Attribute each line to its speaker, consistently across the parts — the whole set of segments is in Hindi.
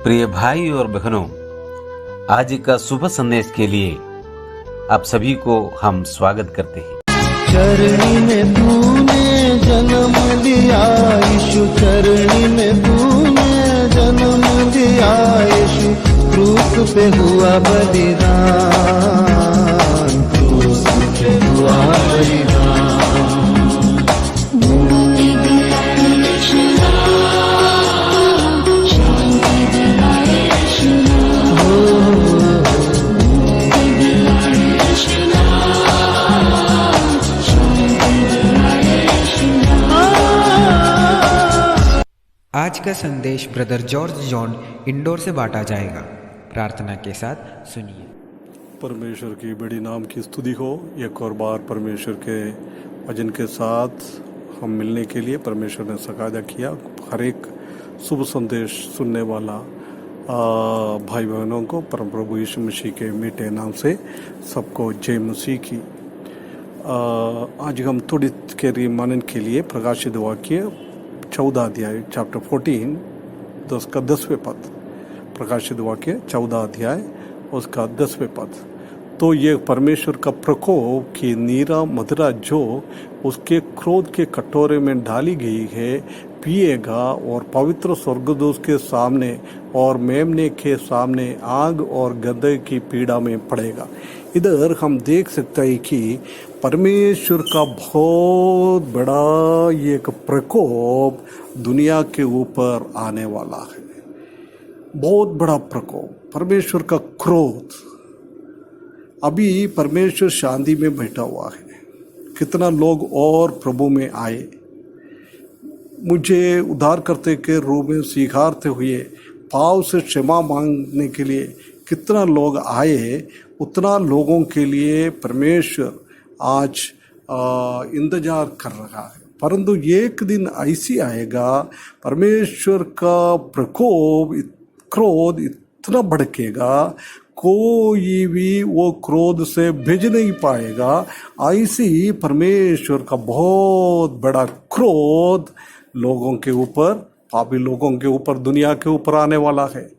Speaker 1: प्रिय भाई और बहनों, आज का शुभ संदेश के लिए आप सभी को हम स्वागत करते हैं।
Speaker 2: चरणी में तूने जन्म लिया यीशु, चरणी में तूने जन्म लिया यीशु, क्रूस पे हुआ बलिदान, क्रूस पे हुआ बलिदान।
Speaker 3: आज का संदेश ब्रदर जॉर्ज जॉन इंदौर से बांटा जाएगा। प्रार्थना के साथ सुनिए।
Speaker 4: परमेश्वर की बड़ी नाम की स्तुति हो। एक और बार परमेश्वर के वचन के साथ हम मिलने के लिए परमेश्वर ने सकादा किया। हर एक शुभ संदेश सुनने वाला भाई बहनों को परम प्रभु यीशु मसीह के मीठे नाम से सबको जय मसीह की। आज हम थोड़ी के मनन के लिए प्रकाशित वाक्य 14 अध्याय चैप्टर 14 उसका 10वें पद, प्रकाशित वाक्य 14 अध्याय उसका 10वें पद। तो ये परमेश्वर का प्रकोप की नीरा मदिरा जो उसके क्रोध के कटोरे में डाली गई है पिएगा और पवित्र स्वर्गदूत के सामने और मेमने के सामने आग और गंधक की पीड़ा में पड़ेगा। इधर हम देख सकते हैं कि परमेश्वर का बहुत बड़ा एक प्रकोप दुनिया के ऊपर आने वाला है। बहुत बड़ा प्रकोप, परमेश्वर का क्रोध। अभी परमेश्वर शांति में बैठा हुआ है। कितना लोग और प्रभु में आए, मुझे उद्धार करते के रूप में स्वीकारते हुए पाव से क्षमा मांगने के लिए कितना लोग आए, उतना लोगों के लिए परमेश्वर आज इंतजार कर रहा है। परंतु एक दिन ऐसी आएगा परमेश्वर का प्रकोप, क्रोध इतना भड़केगा, कोई भी वो क्रोध से भिज नहीं पाएगा। ऐसी परमेश्वर का बहुत बड़ा क्रोध लोगों के ऊपर, पापी लोगों के ऊपर, दुनिया के ऊपर आने वाला है।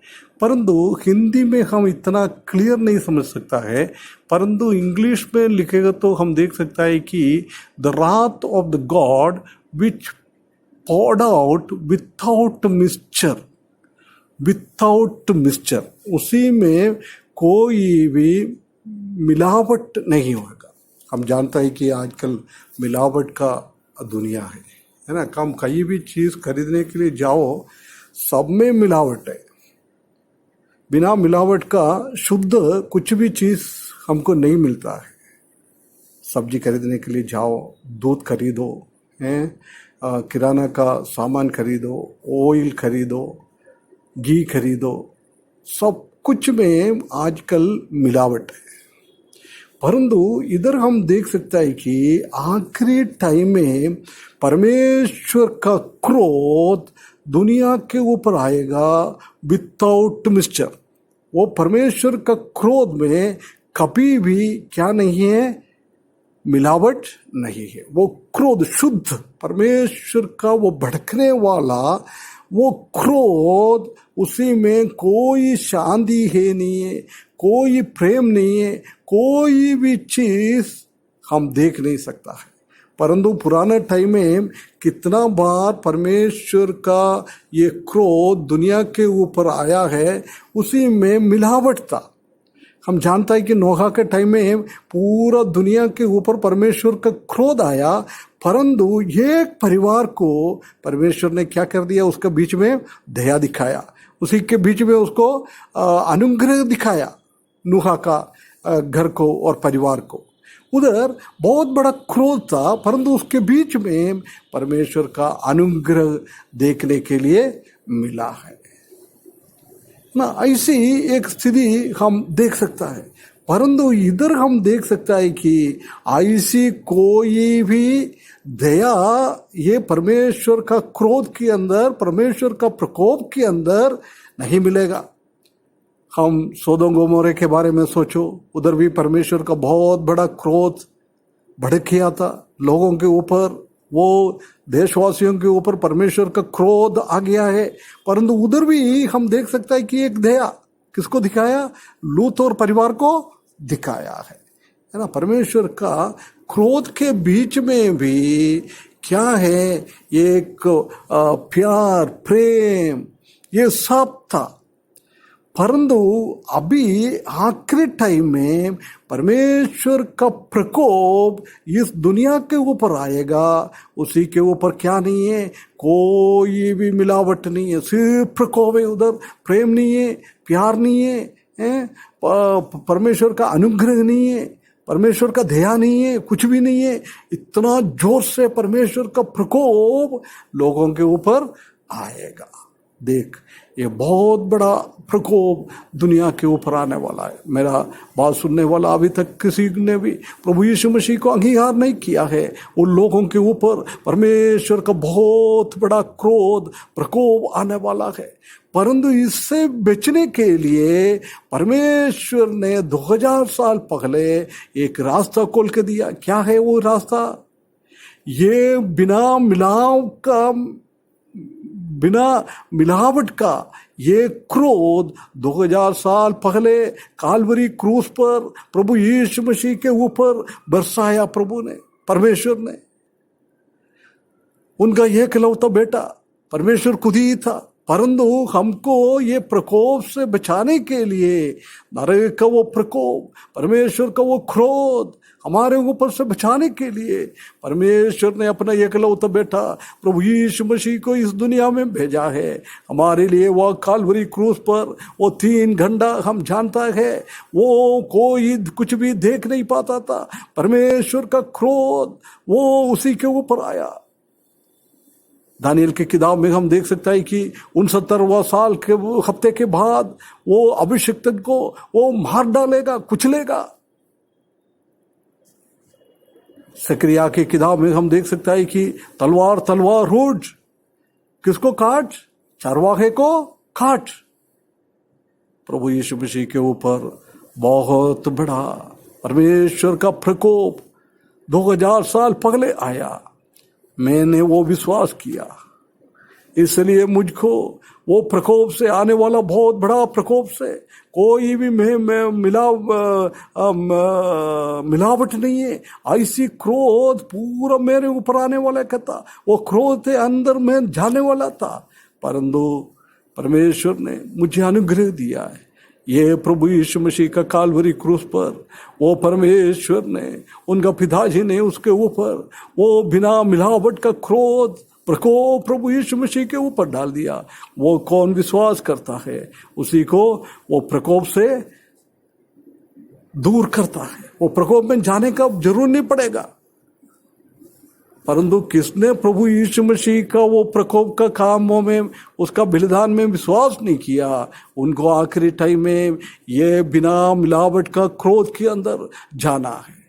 Speaker 4: परंतु हिंदी में हम इतना क्लियर नहीं समझ सकता है, परंतु इंग्लिश में लिखेगा तो हम देख सकता है कि the Wrath of the God which poured out without mixture, without mixture. उसी में कोई भी मिलावट नहीं होगा। हम जानता है कि आजकल मिलावट का दुनिया है ना। हम कहीं भी चीज़ खरीदने के लिए जाओ, सब में मिलावट है। बिना मिलावट का शुद्ध कुछ भी चीज़ हमको नहीं मिलता है। सब्जी खरीदने के लिए जाओ, दूध खरीदो, किराना का सामान खरीदो, ऑयल खरीदो, घी खरीदो, सब कुछ में आजकल मिलावट है। परंतु इधर हम देख सकते हैं कि आखिरी टाइम में परमेश्वर का क्रोध दुनिया के ऊपर आएगा विथआउट मिक्सचर। वो परमेश्वर का क्रोध में कभी भी क्या नहीं है, मिलावट नहीं है। वो क्रोध शुद्ध परमेश्वर का, वो भड़कने वाला वो क्रोध, उसी में कोई शांति है नहीं है, कोई प्रेम नहीं है, कोई भी चीज़ हम देख नहीं सकता है। परंतु पुराने टाइम में कितना बार परमेश्वर का ये क्रोध दुनिया के ऊपर आया है, उसी में मिलावट था। हम जानता है कि नोहा के टाइम में पूरा दुनिया के ऊपर परमेश्वर का क्रोध आया, परंतु एक परिवार को परमेश्वर ने क्या कर दिया, उसके बीच में दया दिखाया, उसी के बीच में उसको अनुग्रह दिखाया, नूहा का घर को और परिवार को। उधर बहुत बड़ा क्रोध था, परंतु उसके बीच में परमेश्वर का अनुग्रह देखने के लिए मिला है ना। ऐसी एक स्थिति हम देख सकता है। परंतु इधर हम देख सकता है कि ऐसी कोई भी दया ये परमेश्वर का क्रोध के अंदर, परमेश्वर का प्रकोप के अंदर नहीं मिलेगा। हम सोदोम गोमोरे के बारे में सोचो, उधर भी परमेश्वर का बहुत बड़ा क्रोध भड़क गया था लोगों के ऊपर। वो देशवासियों के ऊपर परमेश्वर का क्रोध आ गया है। परंतु उधर भी हम देख सकते हैं कि एक दया किसको दिखाया, लूत और परिवार को दिखाया है ना। परमेश्वर का क्रोध के बीच में भी क्या है, एक प्यार, प्रेम, ये सब था। परंतु अभी आखिरी टाइम में परमेश्वर का प्रकोप इस दुनिया के ऊपर आएगा। उसी के ऊपर क्या नहीं है, कोई भी मिलावट नहीं है, सिर्फ प्रकोप है। उधर प्रेम नहीं है, प्यार नहीं है, परमेश्वर का अनुग्रह नहीं है, परमेश्वर का दया नहीं है, कुछ भी नहीं है। इतना जोर से परमेश्वर का प्रकोप लोगों के ऊपर आएगा। देख, ये बहुत बड़ा प्रकोप दुनिया के ऊपर आने वाला है। मेरा बात सुनने वाला अभी तक किसी ने भी प्रभु यीशु मसीह को अंगीकार नहीं किया है, उन लोगों के ऊपर परमेश्वर का बहुत बड़ा क्रोध, प्रकोप आने वाला है। परंतु इससे बचने के लिए परमेश्वर ने 2000 साल पहले एक रास्ता खोल के दिया। क्या है वो रास्ता? ये बिना मिलावट का ये क्रोध 2000 साल पहले काल्वरी क्रूस पर प्रभु यीशु मसीह के ऊपर बरसाया प्रभु ने, परमेश्वर ने। उनका एकलौता बेटा परमेश्वर खुद ही था। परंतु हमको ये प्रकोप से बचाने के लिए, नरक का वो प्रकोप, परमेश्वर का वो क्रोध हमारे ऊपर से बचाने के लिए परमेश्वर ने अपना एकलौता बेटा प्रभु यीशु मसीह को इस दुनिया में भेजा है। हमारे लिए वो काल्वरी क्रूस पर वो 3 घंटा हम जानता है, वो कोई कुछ भी देख नहीं पाता था। परमेश्वर का क्रोध वो उसी के ऊपर आया। दानियल की किताब में हम देख सकते हैं कि 69वां साल के हफ्ते के बाद वो अभिषिक्त को वो मार डालेगा, कुचलेगा। सकरिया की किताब में हम देख सकते हैं कि तलवार रोज किसको काट? चरवाहे को काट। प्रभु यीशु मसीह के ऊपर बहुत बड़ा परमेश्वर का प्रकोप 2000 साल पहले आया। मैंने वो विश्वास किया, इसलिए मुझको वो प्रकोप से आने वाला बहुत बड़ा प्रकोप से कोई भी मिलावट नहीं है। ऐसी क्रोध पूरा मेरे ऊपर आने वाला था। वो क्रोध के अंदर में जाने वाला था, परंतु परमेश्वर ने मुझे अनुग्रह दिया है। ये प्रभु यीशु मसीह का काल्वरी क्रूस पर वो परमेश्वर ने, उनका पिताजी ने उसके ऊपर वो बिना मिलावट का क्रोध, प्रकोप प्रभु यीशु मसीह के ऊपर डाल दिया। वो कौन विश्वास करता है उसी को वो प्रकोप से दूर करता है। वो प्रकोप में जाने का जरूर नहीं पड़ेगा। परंतु किसने प्रभु यीशु मसीह का वो प्रकोप का कामों में, उसका बलिदान में विश्वास नहीं किया, उनको आखिरी टाइम में ये बिना मिलावट का क्रोध के अंदर जाना है।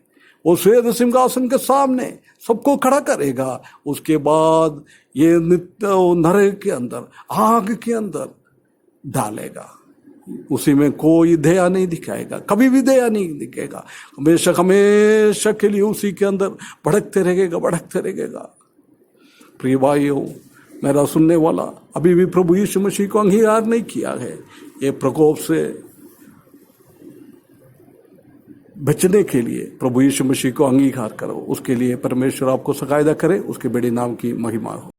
Speaker 4: वो श्वेत सिंहासन के सामने सबको खड़ा करेगा। उसके बाद ये नरक के अंदर, आग के अंदर डालेगा। उसी में कोई दया नहीं दिखाएगा, कभी भी दया नहीं दिखेगा। हमेशा के लिए उसी के अंदर भड़कते रहेगा। प्रिय भाइयों, मेरा सुनने वाला अभी भी प्रभु यीशु मसीह को अंगीकार नहीं किया है, ये प्रकोप से बचने के लिए प्रभु यीशु मसीह को अंगीकार करो। उसके लिए परमेश्वर आपको सहायता करे। उसके बड़े नाम की महिमा हो।